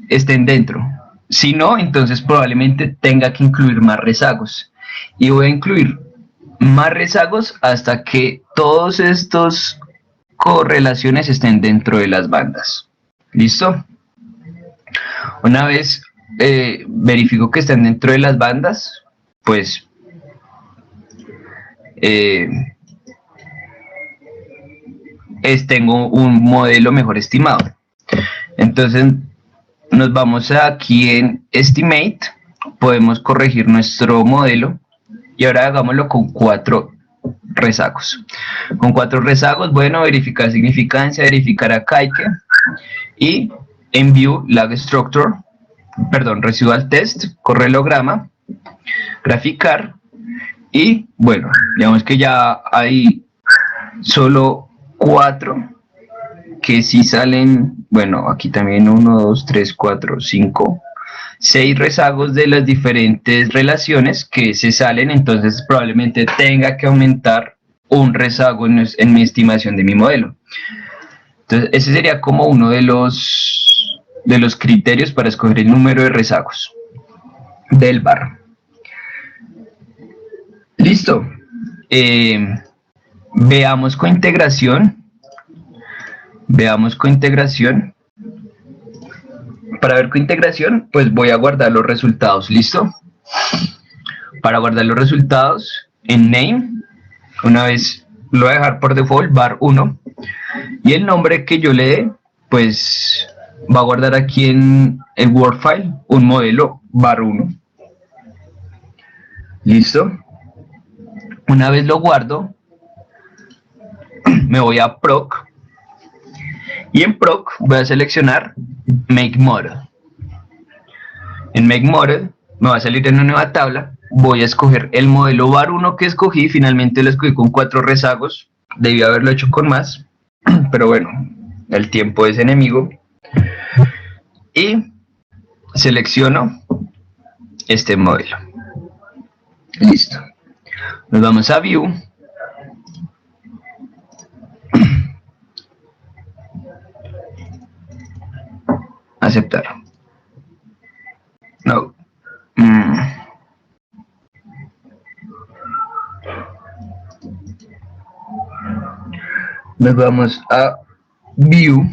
estén dentro. Si no, entonces probablemente tenga que incluir más rezagos. Y voy a incluir más rezagos hasta que todos estos correlaciones estén dentro de las bandas. ¿Listo? Una vez verifico que están dentro de las bandas, pues tengo un modelo mejor estimado. Entonces nos vamos aquí en Estimate, podemos corregir nuestro modelo y ahora hagámoslo con 4 rezagos. Con 4 rezagos, bueno, verificar significancia, verificar a Kaike y en View Lag Structure, Residual Test, correlograma, graficar y bueno, digamos que ya hay solo 4 que sí salen, bueno, aquí también 1, 2, 3, 4, 5, 6 rezagos de las diferentes relaciones que se salen, entonces probablemente tenga que aumentar un rezago en mi estimación de mi modelo. Entonces ese sería como uno de los criterios para escoger el número de rezagos del bar. Listo. Veamos con integración. Para ver con integración, pues voy a guardar los resultados. ¿Listo? Para guardar los resultados, en name, una vez lo voy a dejar por default var1, y el nombre que yo le dé, pues va a guardar aquí en el Word file un modelo var1. Listo. Una vez lo guardo, me voy a proc, y en proc voy a seleccionar make model. En make model me va a salir en una nueva tabla, voy a escoger el modelo var1 que escogí, finalmente lo escogí con 4 rezagos, debí haberlo hecho con más, pero bueno, el tiempo es enemigo, y selecciono este modelo. Listo. Nos vamos a View, aceptar. No. Nos vamos a View,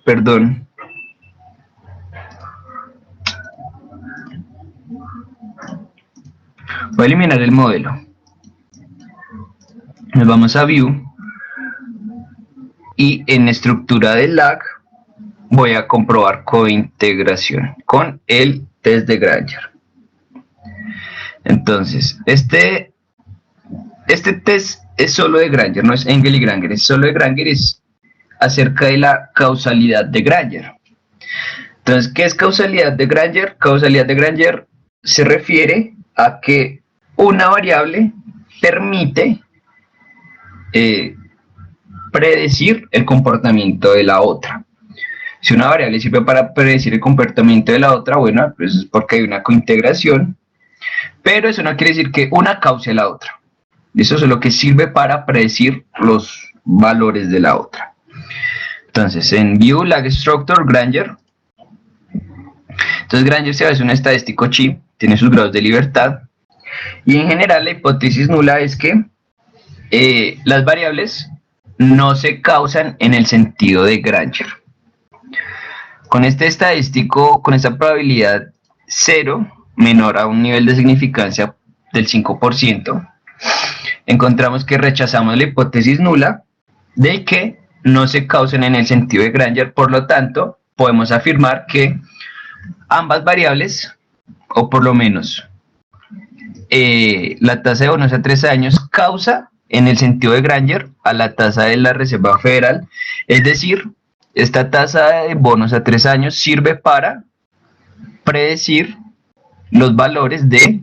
perdón. Voy a eliminar el modelo. Nos vamos a View y en estructura de lag voy a comprobar cointegración con el test de Granger. Entonces, este test es solo de Granger, no es Engel y Granger, es solo de Granger, es acerca de la causalidad de Granger. Entonces, ¿qué es causalidad de Granger? Causalidad de Granger se refiere a que una variable permite predecir el comportamiento de la otra. Si una variable sirve para predecir el comportamiento de la otra, bueno, pues es porque hay una cointegración, pero eso no quiere decir que una cause la otra. Eso es lo que sirve para predecir los valores de la otra. Entonces, en View, Lag Structure, Granger. Entonces, Granger se hace un estadístico chi, tiene sus grados de libertad, y en general la hipótesis nula es que las variables no se causan en el sentido de Granger. Con este estadístico, con esta probabilidad 0, menor a un nivel de significancia del 5%, encontramos que rechazamos la hipótesis nula de que no se causan en el sentido de Granger, por lo tanto, podemos afirmar que ambas variables, o por lo menos la tasa de bonos a 3 años, causa en el sentido de Granger a la tasa de la Reserva Federal, es decir, esta tasa de bonos a 3 años sirve para predecir los valores de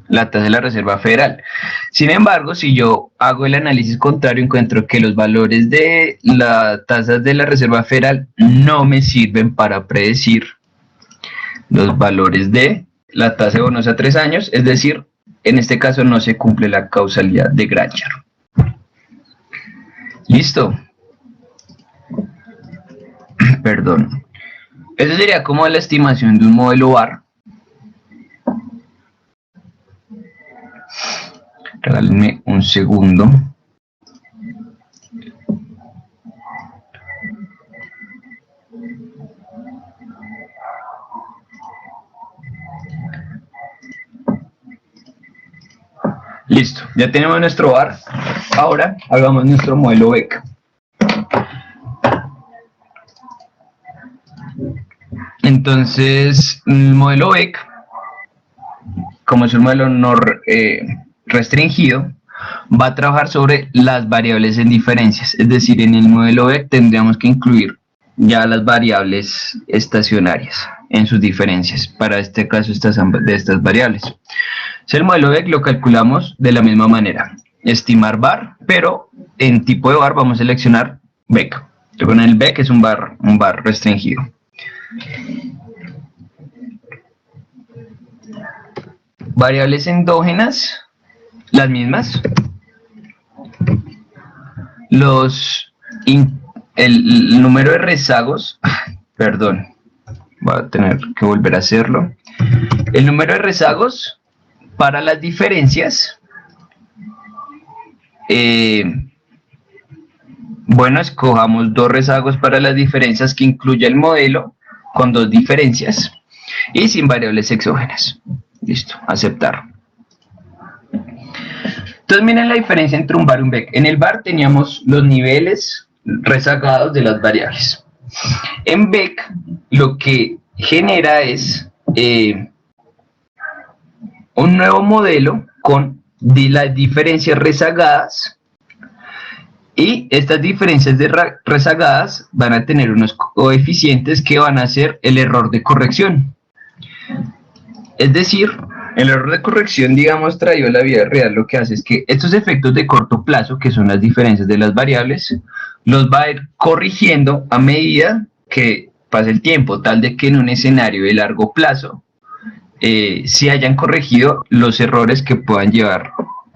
la tasa de la Reserva Federal. Sin embargo, si yo hago el análisis contrario, encuentro que los valores de las tasas de la Reserva Federal no me sirven para predecir los valores de la tasa de bonos a 3 años, es decir, en este caso no se cumple la causalidad de Granger. ¿Listo? Perdón. Eso sería como la estimación de un modelo VAR. Regálenme un segundo. Listo, ya tenemos nuestro VAR. Ahora hagamos nuestro modelo BEC. Entonces, el modelo BEC, como es un modelo no restringido, va a trabajar sobre las variables en diferencias. Es decir, en el modelo BEC tendríamos que incluir ya las variables estacionarias en sus diferencias. Para este caso, de estas variables. El modelo BEC lo calculamos de la misma manera. Estimar var, pero en tipo de var vamos a seleccionar BEC. Con el BEC es un var restringido. Variables endógenas, las mismas. El número de rezagos, perdón, voy a tener que volver a hacerlo. El número de rezagos para las diferencias, bueno, escojamos 2 rezagos para las diferencias que incluye el modelo con 2 diferencias y sin variables exógenas. Listo, aceptar. Entonces miren la diferencia entre un var y un vec. En el var teníamos los niveles rezagados de las variables. En vec lo que genera es un nuevo modelo con las diferencias rezagadas, y estas diferencias rezagadas van a tener unos coeficientes que van a ser el error de corrección. Es decir, el error de corrección, digamos, traído a la vida real, lo que hace es que estos efectos de corto plazo, que son las diferencias de las variables, los va a ir corrigiendo a medida que pasa el tiempo, tal de que en un escenario de largo plazo se hayan corregido los errores que puedan llevar,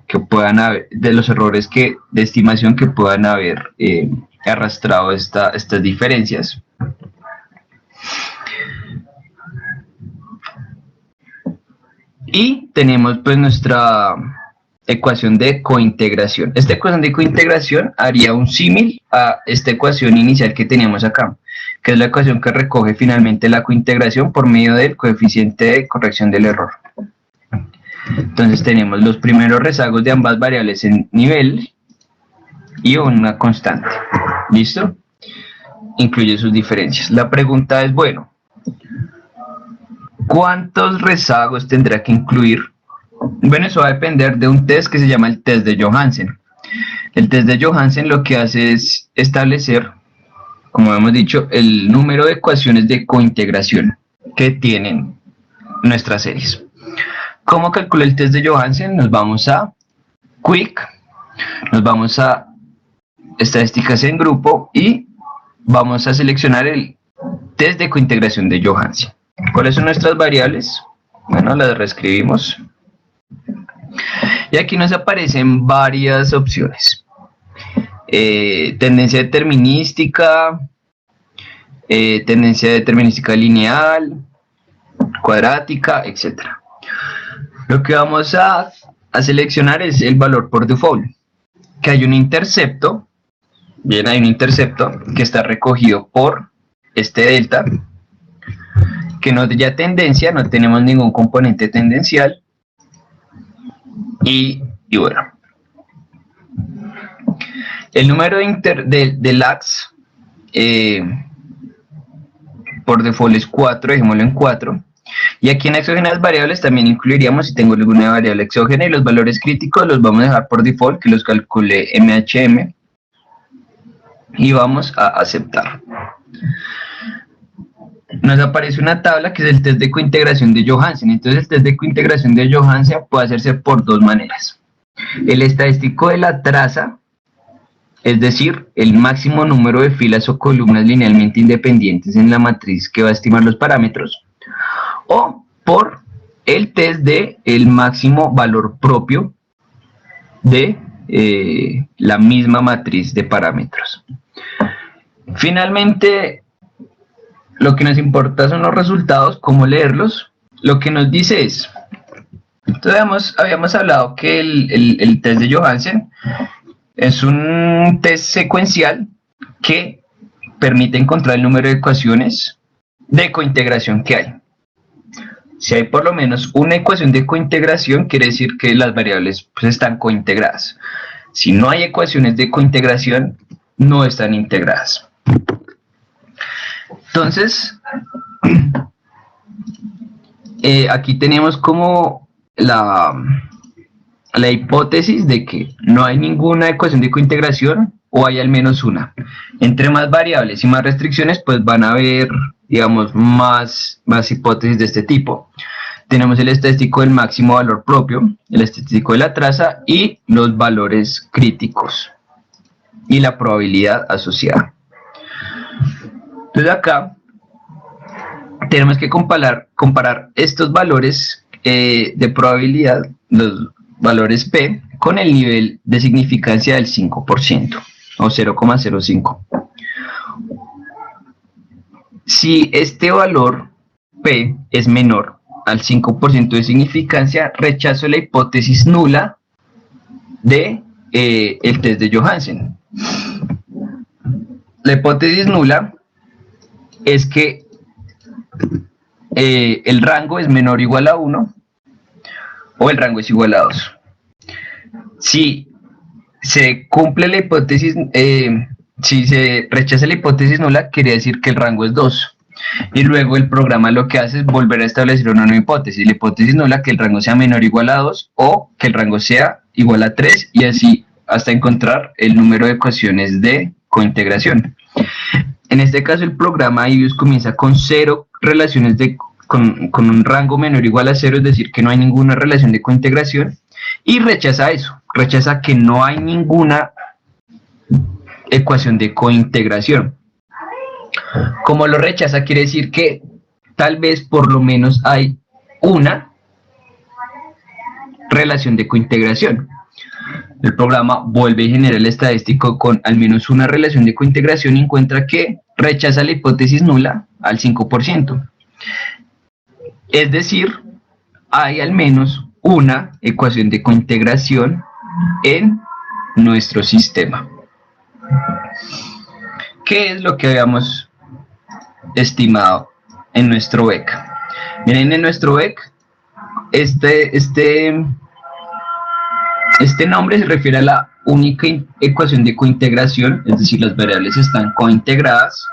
que puedan haber, de los errores de estimación que puedan haber arrastrado estas diferencias. Y tenemos pues nuestra ecuación de cointegración. Esta ecuación de cointegración haría un símil a esta ecuación inicial que teníamos acá, que es la ecuación que recoge finalmente la cointegración por medio del coeficiente de corrección del error. Entonces tenemos los primeros rezagos de ambas variables en nivel y una constante. ¿Listo? Incluye sus diferencias. La pregunta es, bueno, ¿cuántos rezagos tendrá que incluir? Bueno, eso va a depender de un test que se llama el test de Johansen. El test de Johansen lo que hace es establecer, como hemos dicho, el número de ecuaciones de cointegración que tienen nuestras series. ¿Cómo calcula el test de Johansen? Nos vamos a Quick, nos vamos a estadísticas en grupo y vamos a seleccionar el test de cointegración de Johansen. ¿Cuáles son nuestras variables? Bueno, las reescribimos. Y aquí nos aparecen varias opciones. Tendencia determinística, tendencia determinística lineal, cuadrática, etc. Lo que vamos a seleccionar es el valor por default, que hay un intercepto. Bien, hay un intercepto que está recogido por este delta, que nos da tendencia, no tenemos ningún componente tendencial. Y bueno, el número de lags por default es 4, dejémoslo en 4. Y aquí en exógenas variables también incluiríamos si tengo alguna variable exógena, y los valores críticos los vamos a dejar por default, que los calcule MHM. Y vamos a aceptar. Nos aparece una tabla que es el test de cointegración de Johansen. Entonces el test de cointegración de Johansen puede hacerse por dos maneras. El estadístico de la traza, es decir, el máximo número de filas o columnas linealmente independientes en la matriz que va a estimar los parámetros, o por el test de el máximo valor propio de la misma matriz de parámetros. Finalmente, lo que nos importa son los resultados, cómo leerlos. Lo que nos dice es, entonces habíamos hablado que el test de Johansen es un test secuencial que permite encontrar el número de ecuaciones de cointegración que hay. Si hay por lo menos una ecuación de cointegración, quiere decir que las variables pues, están cointegradas. Si no hay ecuaciones de cointegración, no están integradas. Entonces, aquí tenemos como la hipótesis de que no hay ninguna ecuación de cointegración, o hay al menos una. Entre más variables y más restricciones, pues van a haber, digamos, más hipótesis de este tipo. Tenemos el estadístico del máximo valor propio, el estadístico de la traza y los valores críticos y la probabilidad asociada. Entonces acá tenemos que comparar estos valores de probabilidad, los valores P, con el nivel de significancia del 5% o 0,05. Si este valor P es menor al 5% de significancia, rechazo la hipótesis nula de el test de Johansen. La hipótesis nula es que el rango es menor o igual a 1 o el rango es igual a 2. Si se cumple la hipótesis, si se rechaza la hipótesis nula, quiere decir que el rango es 2. Y luego el programa lo que hace es volver a establecer una nueva hipótesis. La hipótesis nula, que el rango sea menor o igual a 2 o que el rango sea igual a 3 y así hasta encontrar el número de ecuaciones de cointegración. En este caso el programa IBIOS comienza con 0 relaciones con un rango menor o igual a 0, es decir, que no hay ninguna relación de cointegración, y rechaza eso, rechaza que no hay ninguna ecuación de cointegración. Como lo rechaza, quiere decir que tal vez por lo menos hay una relación de cointegración. El programa vuelve y genera el estadístico con al menos una relación de cointegración y encuentra que rechaza la hipótesis nula al 5%. Es decir, hay al menos una ecuación de cointegración en nuestro sistema. ¿Qué es lo que habíamos estimado en nuestro VEC? Miren, en nuestro VEC, este nombre se refiere a la única ecuación de cointegración, es decir, las variables están cointegradas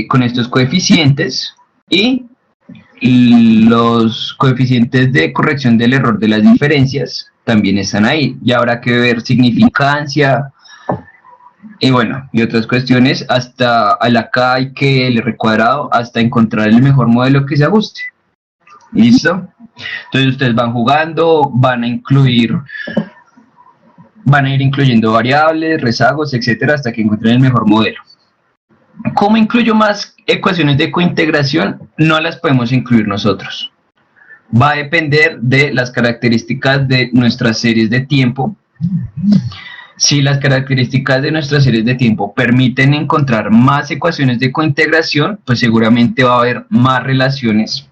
con estos coeficientes y los coeficientes de corrección del error de las diferencias también están ahí. Y habrá que ver significancia y bueno, y otras cuestiones hasta a la K y que el R cuadrado hasta encontrar el mejor modelo que se ajuste. ¿Listo? Entonces ustedes van jugando, van a ir incluyendo variables, rezagos, etcétera, hasta que encuentren el mejor modelo. ¿Cómo incluyo más ecuaciones de cointegración? No las podemos incluir nosotros. Va a depender de las características de nuestras series de tiempo. Si las características de nuestras series de tiempo permiten encontrar más ecuaciones de cointegración, pues seguramente va a haber más relaciones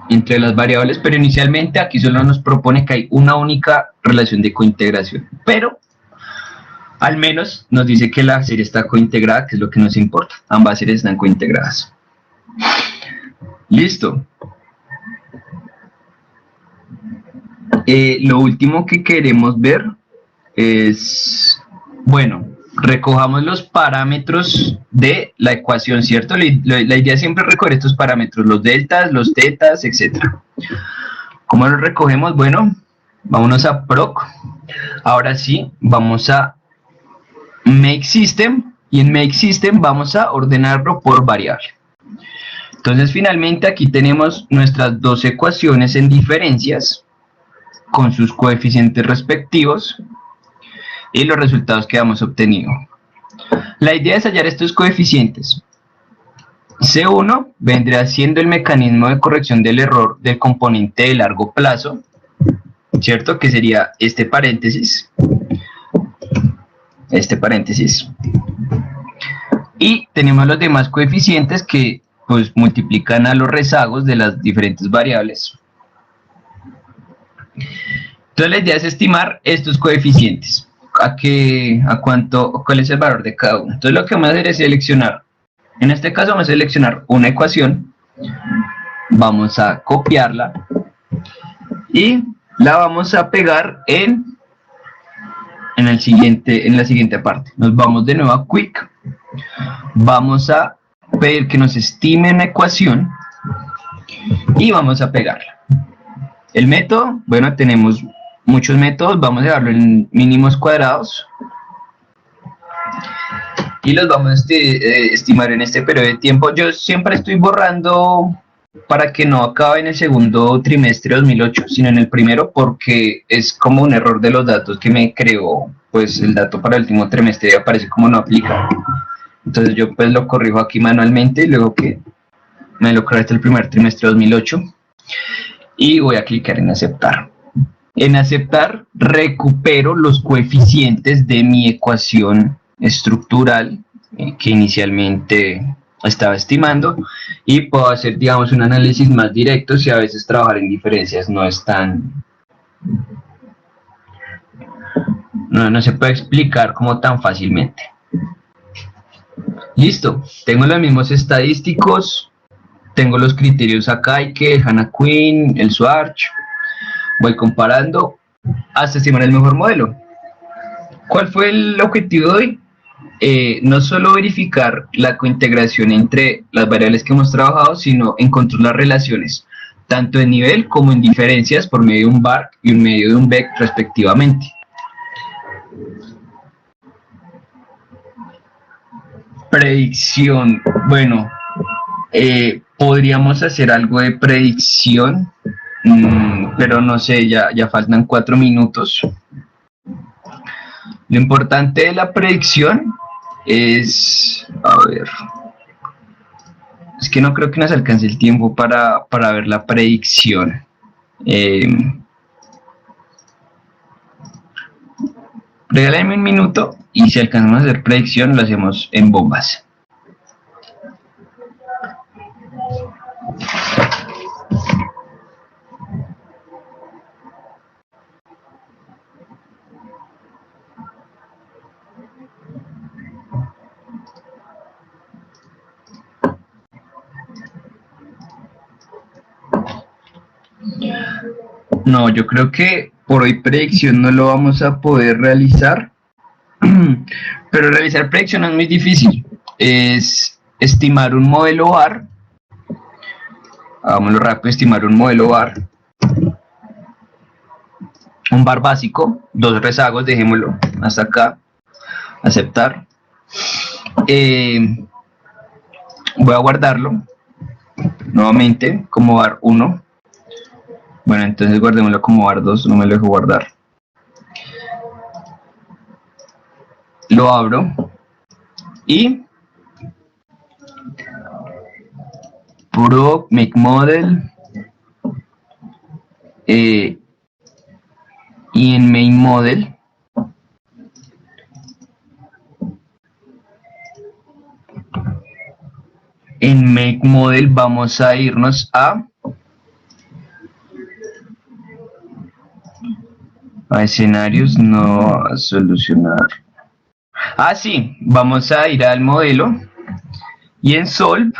entre las variables, pero inicialmente aquí solo nos propone que hay una única relación de cointegración, pero al menos nos dice que la serie está cointegrada, que es lo que nos importa. Ambas series están cointegradas. Listo. Lo último que queremos ver es, bueno, recojamos los parámetros de la ecuación, ¿cierto? La idea siempre es recoger estos parámetros, los deltas, los tetas, etc. ¿Cómo los recogemos? Bueno, vámonos a proc. Ahora sí, vamos a make system y en make system vamos a ordenarlo por variable. Entonces finalmente aquí tenemos nuestras dos ecuaciones en diferencias con sus coeficientes respectivos y los resultados que hemos obtenido. La idea es hallar estos coeficientes. C1 vendría siendo el mecanismo de corrección del error del componente de largo plazo, ¿cierto? Que sería este paréntesis. Y tenemos los demás coeficientes que pues multiplican a los rezagos de las diferentes variables. Entonces la idea es estimar estos coeficientes. ¿Cuál es el valor de cada uno? Entonces lo que vamos a hacer es seleccionar. En este caso vamos a seleccionar una ecuación. Vamos a copiarla. Y la vamos a pegar en la siguiente parte. Nos vamos de nuevo a Quick. Vamos a pedir que nos estime una ecuación. Y vamos a pegarla. El método, bueno, tenemos muchos métodos, vamos a dejarlo en mínimos cuadrados y los vamos a estimar en este periodo de tiempo. Yo siempre estoy borrando para que no acabe en el segundo trimestre de 2008, sino en el primero, porque es como un error de los datos que me creó, pues el dato para el último trimestre aparece como no aplica. Entonces yo pues lo corrijo aquí manualmente y luego que me lo creo hasta el primer trimestre de 2008 y voy a clicar en aceptar. En aceptar recupero los coeficientes de mi ecuación estructural que inicialmente estaba estimando y puedo hacer, digamos, un análisis más directo si a veces trabajar en diferencias no es tan... no se puede explicar como tan fácilmente. Listo, tengo los mismos estadísticos, tengo los criterios acá, y que HANA Queen, el Swatch, voy comparando hasta estimar el mejor modelo. ¿Cuál fue el objetivo de hoy? No solo verificar la cointegración entre las variables que hemos trabajado, sino encontrar las relaciones, tanto en nivel como en diferencias, por medio de un var y un medio de un vec respectivamente. Predicción. Bueno, podríamos hacer algo de predicción, pero no sé, ya faltan 4 minutos. Lo importante de la predicción es, a ver, es que no creo que nos alcance el tiempo para ver la predicción. Regálenme un minuto y si alcanzamos a hacer predicción lo hacemos en bombas. No, yo creo que por hoy predicción no lo vamos a poder realizar, pero realizar predicción es muy difícil. Es estimar un modelo VAR. Hagámoslo rápido, estimar un modelo VAR. Un VAR básico, 2 rezagos, dejémoslo hasta acá. Aceptar. Voy a guardarlo nuevamente como VAR 1. Bueno, entonces guardémoslo como var 2, no me lo dejo guardar. Lo abro y proc make model y en main model vamos a irnos a escenarios, no a solucionar. Sí, vamos a ir al modelo y en solve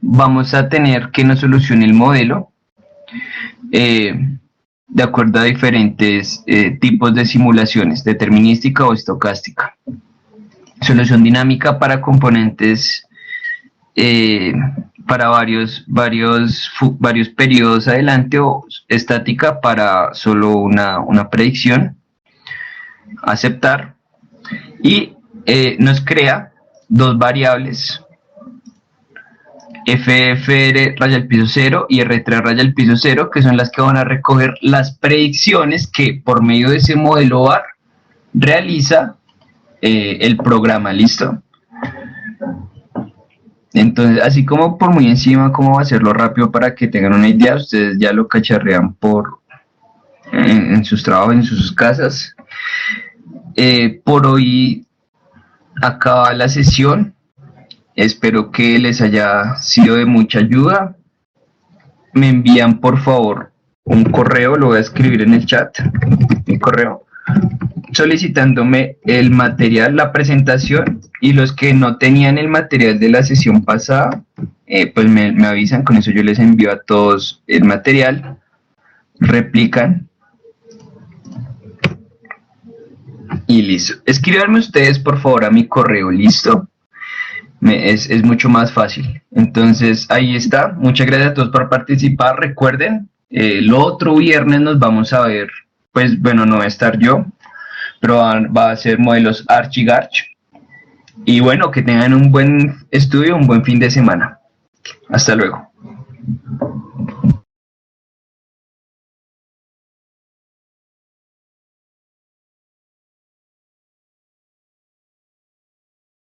vamos a tener que nos solucione el modelo de acuerdo a diferentes tipos de simulaciones, determinística o estocástica. Solución dinámica para componentes para varios periodos adelante, o estática para solo una predicción. Aceptar. Y nos crea 2 variables, FFR raya al piso 0 y R3 raya al piso 0, que son las que van a recoger las predicciones que por medio de ese modelo VAR realiza el programa. ¿Listo? Entonces, así como por muy encima, cómo va a hacerlo rápido para que tengan una idea, ustedes ya lo cacharrean en sus trabajos, en sus casas. Por hoy acaba la sesión. Espero que les haya sido de mucha ayuda. Me envían por favor un correo, lo voy a escribir en el chat, mi correo, solicitándome el material, la presentación, y los que no tenían el material de la sesión pasada, pues me avisan, con eso yo les envío a todos el material, replican y listo. Escríbanme ustedes por favor a mi correo, listo. Es mucho más fácil. Entonces ahí está, muchas gracias a todos por participar. Recuerden, el otro viernes nos vamos a ver, pues bueno, no va a estar yo, pero va a ser modelos ArchiGarch. Y bueno, que tengan un buen estudio, un buen fin de semana. Hasta luego.